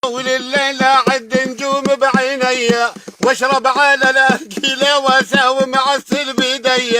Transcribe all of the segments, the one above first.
ولليلة عد نجوم بعيني، واشرب على الاكيلة واساوم عسل بيدي.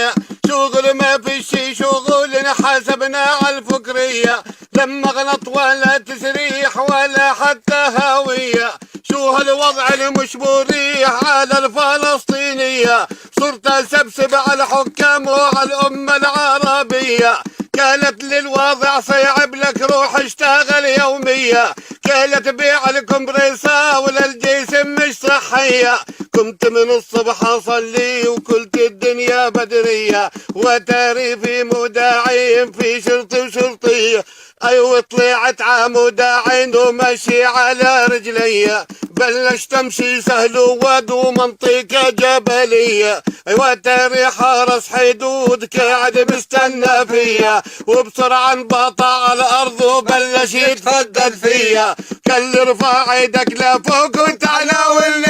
شغل ما في شي شغل حاسبنا على الفكرية، لما غلط ولا تسريح ولا حتى هاوية. شو هالوضع المش مريح على الفلسطينية، صرت اسبسب على الحكام وعلى الأمة العربية. كانت للوضع صعب لك روح اشتغل يومية، كانت بيع الكمبريسة وللجسم مش صحية. قمت من الصبح اصلي وكلت الدنيا بدرية، وتاريفي مداعين في شرطي وشرطية. ايوه طلعت عموداعين ومشي على رجلي، بلشت امشي سهل وود ومنطقة جبلية. ايوه تاري حارس حدود قاعد مستنى فيا، وبسرعة انبطع على الارض وبلش يتفقد فيا. كل ارفع ايدك لفوق وتعالى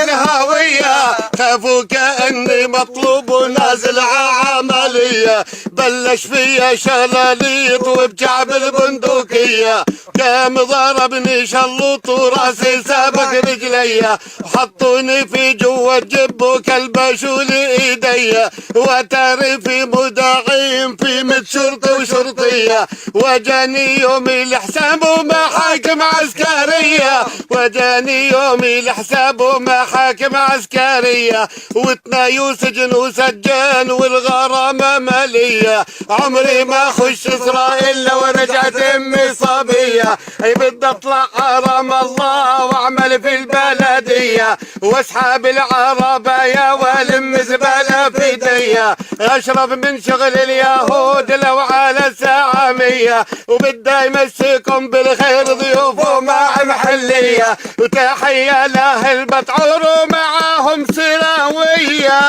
الهاوية، خافوا كأني مطلوب ونازل عملية. بلش فيا شلاليط وبجعب البندقية، قام ضربني شلوط وراسي سابق رجلي. حطوني في جوا الجب وكلبشوا لي ايدي، وتاري في مداعين في مد شرطي وشرطية. وجاني يومي الحساب ومحاكم عسكرية، وجاني يومي الحساب ومحاكم عسكرية. وتنايو سجن وسجان والغرامة مالية. عمري ما خش اسرائيل لو رجعت امي صبية. اي بدي اطلع حرام الله واعمل في البلدية، واسحب العربية والم زبالة في ايديا. اشرب من شغل اليهود لو على الساعة 100، وبدي يمسيكم بالخير ضيوف ومع محلية. وتحية لاهل بتعور ومعاهم سراوية.